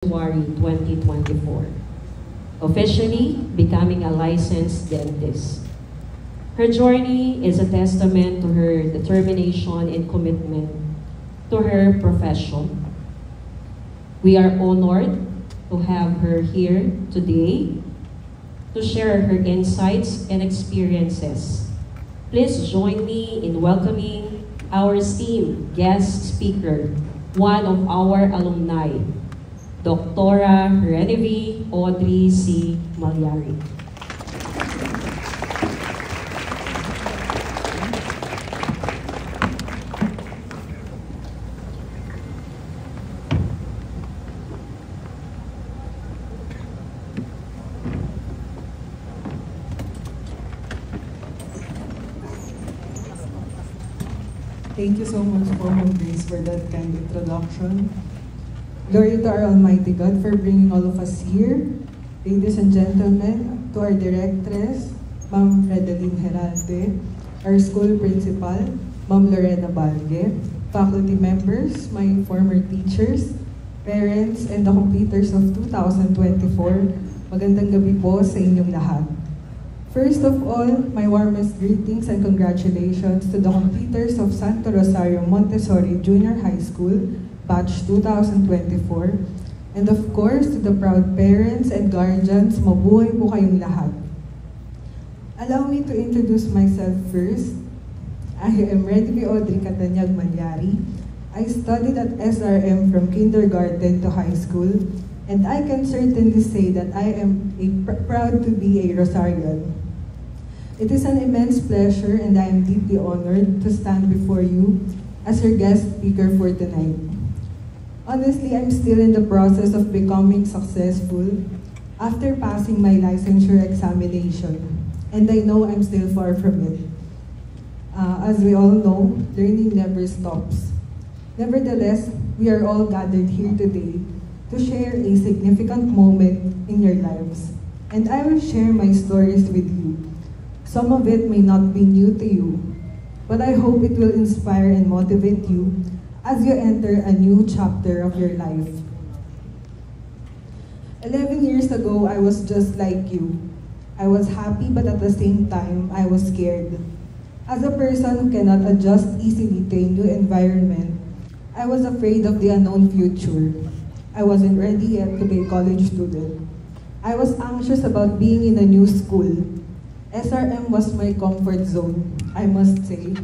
February 2024, officially becoming a licensed dentist. Her journey is a testament to her determination and commitment to her profession. We are honored to have her here today to share her insights and experiences. Please join me in welcoming our esteemed guest speaker, one of our alumni, Dr. Genevieve Audrey C. Malyari. Thank you so much for Home Grace for that kind introduction. Glory to our Almighty God for bringing all of us here. Ladies and gentlemen, to our directress, Ma'am Fredeline Heralde, our school principal, Ma'am Lorena Balge, faculty members, my former teachers, parents, and the completers of 2024, magandang gabi po sa inyong lahat. First of all, my warmest greetings and congratulations to the completers of Santo Rosario Montessori Junior High School, Batch 2024, and of course, to the proud parents and guardians, mabuhay po kayong lahat. Allow me to introduce myself first. I am Genevieve Audrey Catanyag Malyari. I studied at SRM from kindergarten to high school, and I can certainly say that I am proud to be a Rosarian. It is an immense pleasure and I am deeply honored to stand before you as your guest speaker for tonight. Honestly, I'm still in the process of becoming successful after passing my licensure examination, and I know I'm still far from it. As we all know, learning never stops. Nevertheless, we are all gathered here today to share a significant moment in your lives, and I will share my stories with you. Some of it may not be new to you, but I hope it will inspire and motivate you as you enter a new chapter of your life. 11 years ago, I was just like you. I was happy, but at the same time, I was scared. As a person who cannot adjust easily to a new environment, I was afraid of the unknown future. I wasn't ready yet to be a college student. I was anxious about being in a new school. SRM was my comfort zone, I must say.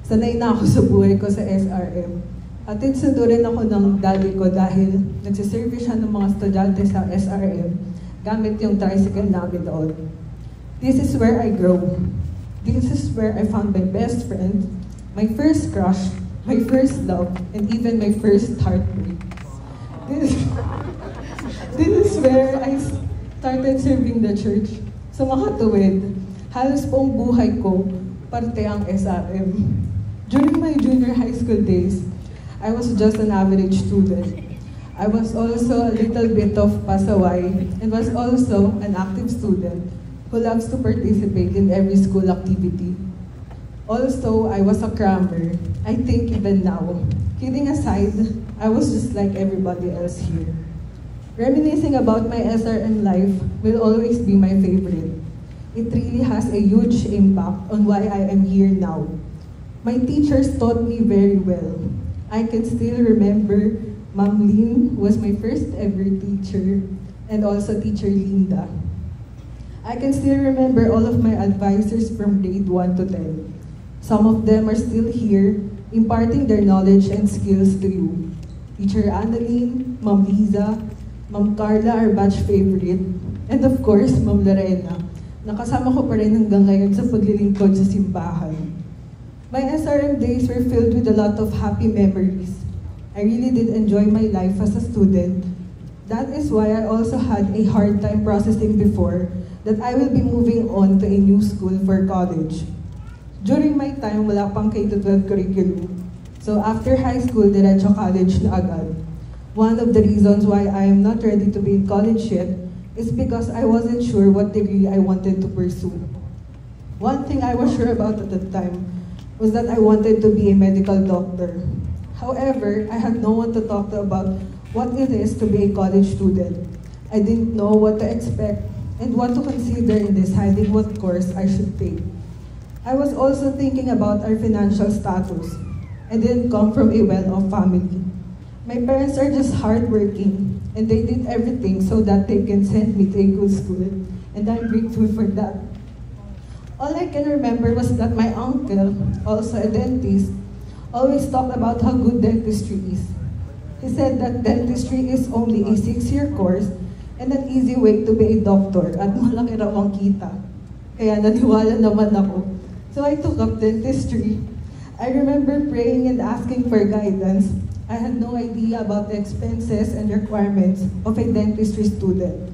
Sanay na ako sa buhay ko sa SRM. At sundo rin ako ng daddy ko dahil nagsiservice siya ng mga estudyante sa SRM gamit yung tricycle namin doon. This is where I grow. This is where I found my best friend, my first crush, my first love, and even my first heartbreak. This is where I started serving the church. Sa mga tuwid, halos buong buhay ko, parte ang SRM. During my junior high school days, I was just an average student. I was also a little bit of pasaway and was also an active student who loves to participate in every school activity. Also, I was a crammer. I think even now. Kidding aside, I was just like everybody else here. Reminiscing about my SRM life will always be my favorite. It really has a huge impact on why I am here now. My teachers taught me very well. I can still remember Ma'am Lynn was my first ever teacher, and also Teacher Linda. I can still remember all of my advisors from grade 1 to 10. Some of them are still here, imparting their knowledge and skills to you. Teacher Annalyn, Ma'am Liza, Ma'am Carla, our batch favorite, and of course, Ma'am Lorena. Nakasama ko pa rin hanggang ngayon sa paglilingkod sa simbahan. My SRM days were filled with a lot of happy memories. I really did enjoy my life as a student. That is why I also had a hard time processing before that I will be moving on to a new school for college. During my time, wala pang K-12 curriculum. So after high school, diretso college na agad. One of the reasons why I am not ready to be in college yet is because I wasn't sure what degree I wanted to pursue. One thing I was sure about at the time was that I wanted to be a medical doctor. However, I had no one to talk to about what it is to be a college student. I didn't know what to expect and what to consider in deciding what course I should take. I was also thinking about our financial status. I didn't come from a well-off family. My parents are just hardworking, and they did everything so that they can send me to a good school, and I'm grateful for that. All I can remember was that my uncle, also a dentist, always talked about how good dentistry is. He said that dentistry is only a 6-year course and an easy way to be a doctor at malaki raw ang kita. Kaya naniwala naman ako. So I took up dentistry. I remember praying and asking for guidance. I had no idea about the expenses and requirements of a dentistry student.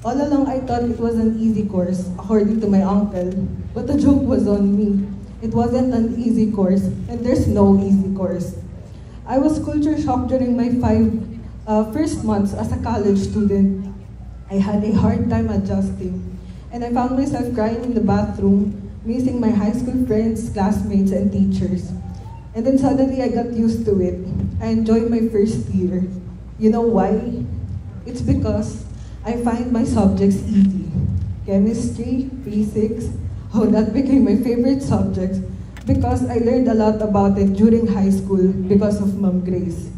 All along, I thought it was an easy course, according to my uncle, but the joke was on me. It wasn't an easy course, and there's no easy course. I was culture shocked during my first months as a college student. I had a hard time adjusting, and I found myself crying in the bathroom, missing my high school friends, classmates, and teachers. And then suddenly I got used to it. I enjoyed my first year. You know why? It's because I find my subjects easy. Chemistry, physics, oh, that became my favorite subjects because I learned a lot about it during high school because of Ma'am Grace.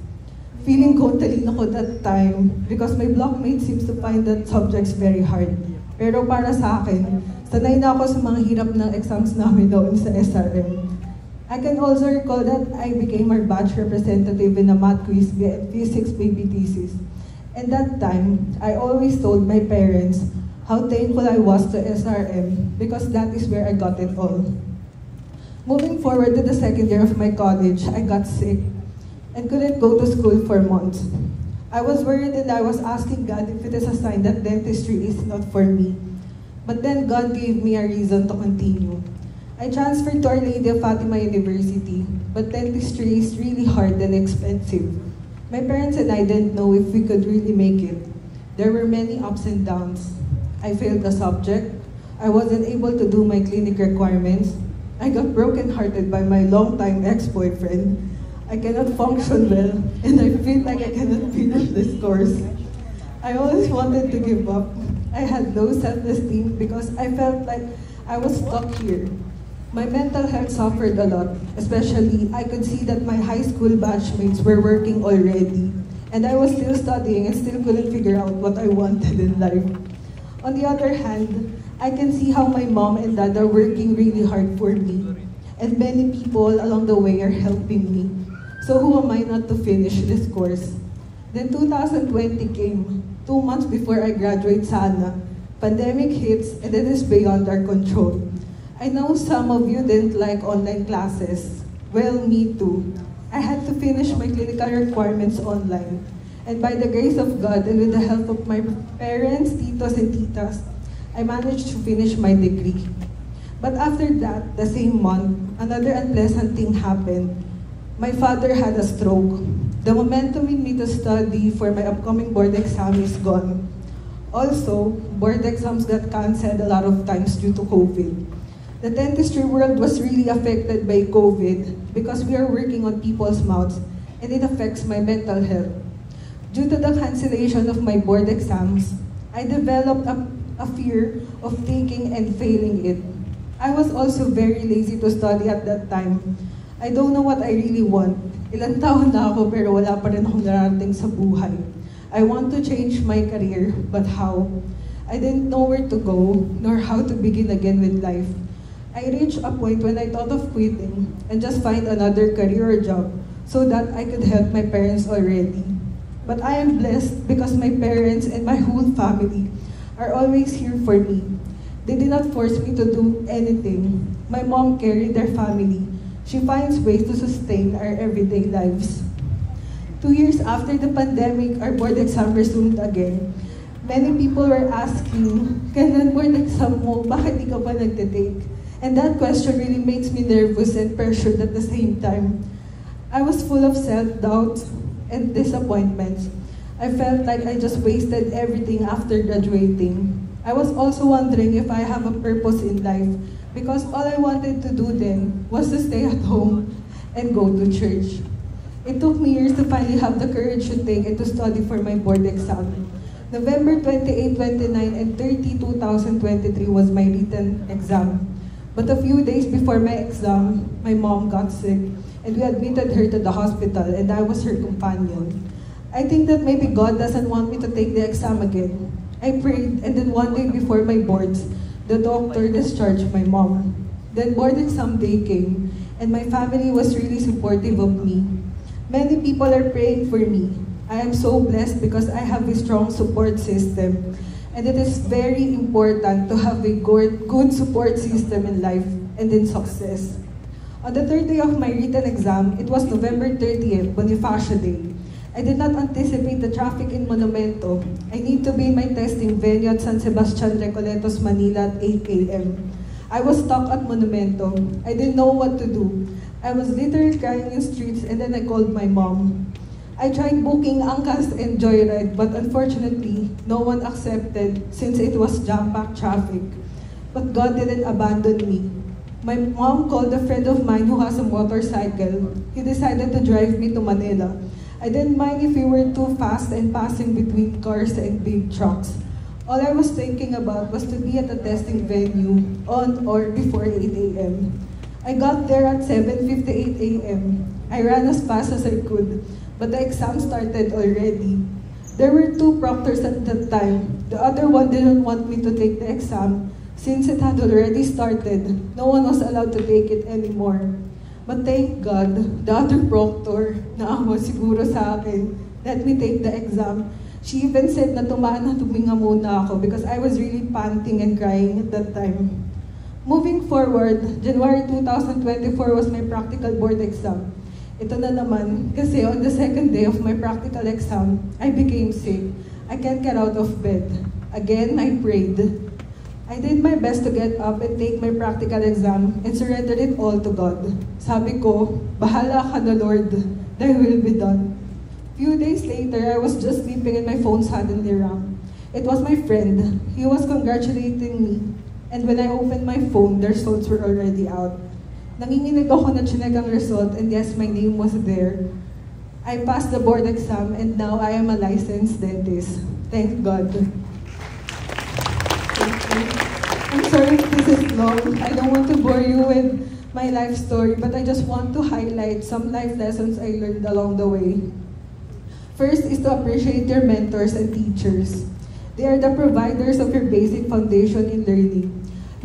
Feeling ko talino ko that time because my blockmates seems to find that subjects very hard. Pero para sa akin, sanay na ako sa mga hirap ng exams namin noon sa SRM. I can also recall that I became our batch representative in a math quiz and physics baby thesis. And that time, I always told my parents how thankful I was to SRM because that is where I got it all. Moving forward to the second year of my college, I got sick and couldn't go to school for months. I was worried and I was asking God if it is a sign that dentistry is not for me. But then God gave me a reason to continue. I transferred to Our Lady of Fatima University, but dentistry is really hard and expensive. My parents and I didn't know if we could really make it. There were many ups and downs. I failed the subject. I wasn't able to do my clinic requirements. I got brokenhearted by my longtime ex-boyfriend. I cannot function well, and I feel like I cannot finish this course. I always wanted to give up. I had low self-esteem because I felt like I was stuck here. My mental health suffered a lot, especially I could see that my high school batchmates were working already, and I was still studying and still couldn't figure out what I wanted in life. On the other hand, I can see how my mom and dad are working really hard for me, and many people along the way are helping me. So who am I not to finish this course? Then 2020 came, 2 months before I graduate sana. Pandemic hits, and it is beyond our control. I know some of you didn't like online classes. Well, me too. I had to finish my clinical requirements online. And by the grace of God and with the help of my parents, titos, and titas, I managed to finish my degree. But after that, the same month, another unpleasant thing happened. My father had a stroke. The momentum in me to study for my upcoming board exam is gone. Also, board exams got cancelled a lot of times due to COVID. The dentistry world was really affected by COVID because we are working on people's mouths and it affects my mental health. Due to the cancellation of my board exams, I developed a fear of taking and failing it. I was also very lazy to study at that time. I don't know what I really want. Ilang taon na ako pero wala pa rin akong nararating sa buhay. I want to change my career, but how? I didn't know where to go, nor how to begin again with life. I reached a point when I thought of quitting and just find another career or job so that I could help my parents already. But I am blessed because my parents and my whole family are always here for me. They did not force me to do anything. My mom carried their family. She finds ways to sustain our everyday lives. 2 years after the pandemic, our board exam resumed again. Many people were asking, kailan board exam mo? Bakit di ka pa nagtitake? And that question really makes me nervous and pressured at the same time. I was full of self-doubt and disappointments. I felt like I just wasted everything after graduating. I was also wondering if I have a purpose in life because all I wanted to do then was to stay at home and go to church. It took me years to finally have the courage to take and to study for my board exam. November 28, 29, and 30, 2023 was my written exam. But a few days before my exam, my mom got sick, and we admitted her to the hospital, and I was her companion. I think that maybe God doesn't want me to take the exam again. I prayed, and then one day before my boards, the doctor discharged my mom. Then board exam day came, and my family was really supportive of me. Many people are praying for me. I am so blessed because I have a strong support system. And it is very important to have a good support system in life and in success. On the third day of my written exam, it was November 30th, Bonifacio Day. I did not anticipate the traffic in Monumento. I need to be in my testing venue at San Sebastian Recoletos, Manila at 8 a.m. I was stuck at Monumento. I didn't know what to do. I was literally crying in streets, and then I called my mom. I tried booking Angkas and Joyride, but unfortunately, no one accepted since it was jam-packed traffic. But God didn't abandon me. My mom called a friend of mine who has a motorcycle. He decided to drive me to Manila. I didn't mind if we were too fast and passing between cars and big trucks. All I was thinking about was to be at the testing venue on or before 8 a.m. I got there at 7:58 a.m. I ran as fast as I could, but the exam started already. There were two proctors at that time. The other one didn't want me to take the exam since it had already started. No one was allowed to take it anymore. But thank God, the other proctor, naawa siguro sa akin, let me take the exam. She even said na tuminga muna ako because I was really panting and crying at that time. Moving forward, January 2024 was my practical board exam. Ito na naman, kasi on the second day of my practical exam, I became sick. I can't get out of bed. Again, I prayed. I did my best to get up and take my practical exam and surrender it all to God. Sabi ko, bahala ka na Lord, thy will be done. Few days later, I was just sleeping and my phone suddenly rang. It was my friend. He was congratulating me. And when I opened my phone, the results were already out. Nanginginig ako na chinek ang result, and yes, my name was there. I passed the board exam, and now I am a licensed dentist. Thank God. I'm sorry if this is long. I don't want to bore you with my life story, but I just want to highlight some life lessons I learned along the way. First is to appreciate your mentors and teachers. They are the providers of your basic foundation in learning.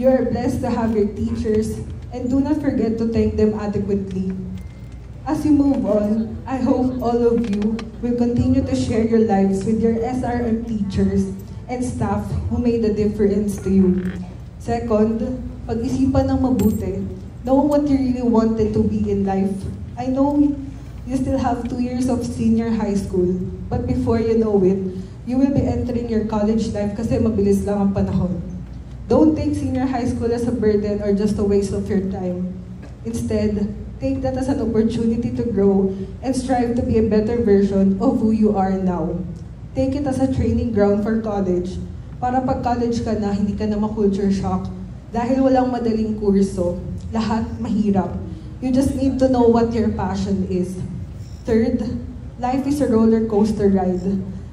You are blessed to have your teachers, and do not forget to thank them adequately. As you move on, I hope all of you will continue to share your lives with your SRM teachers and staff who made a difference to you. Second, pag-isipan ng mabuti. Know what you really wanted to be in life. I know you still have 2 years of senior high school, but before you know it, you will be entering your college life kasi mabilis lang ang panahon. Don't take senior high school as a burden or just a waste of your time. Instead, take that as an opportunity to grow and strive to be a better version of who you are now. Take it as a training ground for college, para pag college ka na, hindi ka na ma-culture shock. Dahil walang madaling kurso, lahat mahirap. You just need to know what your passion is. Third, life is a roller coaster ride.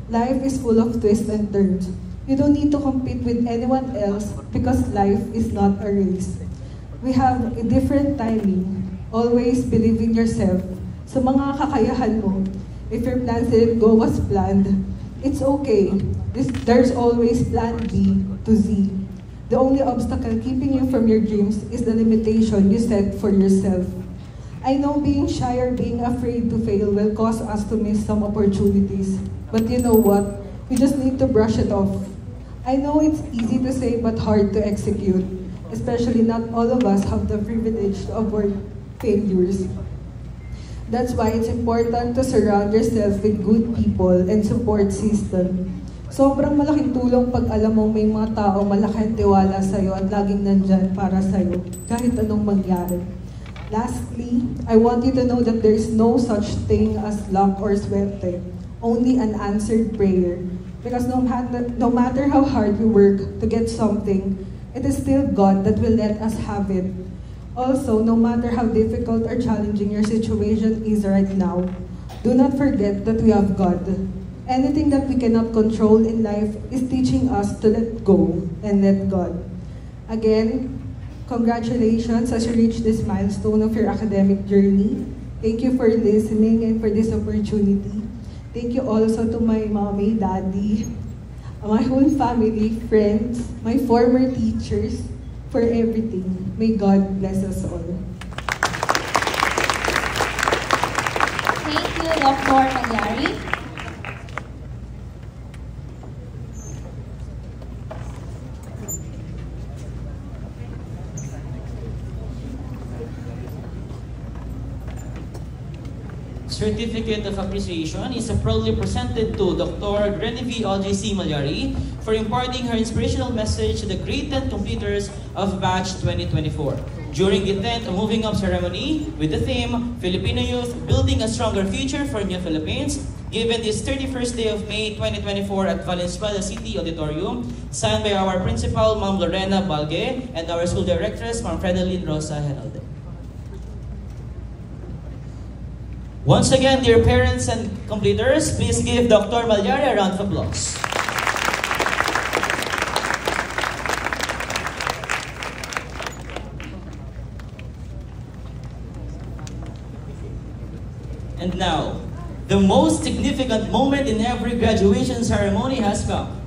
Life is full of twists and turns. You don't need to compete with anyone else because life is not a race. We have a different timing. Always believe in yourself. Sa mga kakayahan mo, if your plans didn't go as planned, it's okay. There's always plan B to Z. The only obstacle keeping you from your dreams is the limitation you set for yourself. I know being shy or being afraid to fail will cause us to miss some opportunities. But you know what? We just need to brush it off. I know it's easy to say but hard to execute. Especially not all of us have the privilege to avoid failures. That's why it's important to surround yourself with good people and support system. Sobrang malaking tulong pag alam mong may mga tao malaking tiwala sa'yo at laging nandyan para sa'yo, kahit anong mangyari. Lastly, I want you to know that there is no such thing as luck or swerte, only an answered prayer. Because no matter how hard we work to get something, it is still God that will let us have it. Also, no matter how difficult or challenging your situation is right now, Do not forget that we have God. Anything that we cannot control in life is teaching us to let go and let God. Again, congratulations as you reach this milestone of your academic journey. Thank you for listening and for this opportunity. Thank you also to my mommy, daddy, my whole family, friends, my former teachers, for everything. May God bless us all. Thank you, Dr. Malyari. Certificate of Appreciation is proudly presented to Dr. Genevieve Audrey C. Malyari for imparting her inspirational message to the great 10 completers of Batch 2024 during the 10th Moving Up ceremony with the theme, Filipino Youth Building a Stronger Future for New Philippines, given this 31st day of May 2024 at Valenzuela City Auditorium, signed by our Principal, Ma'am Lorena Balge, and our School Directress, Ma'am Fredeline Rosa Heralde. Once again, dear parents and completers, please give Dr. Malyari a round of applause. And now, the most significant moment in every graduation ceremony has come.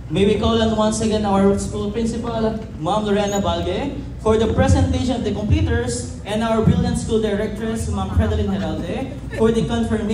May we call on once again our school principal, Ma'am Lorena Balge, for the presentation of the completers, and our brilliant school directress, Ma'am Fredeline Heralde, for the confirmation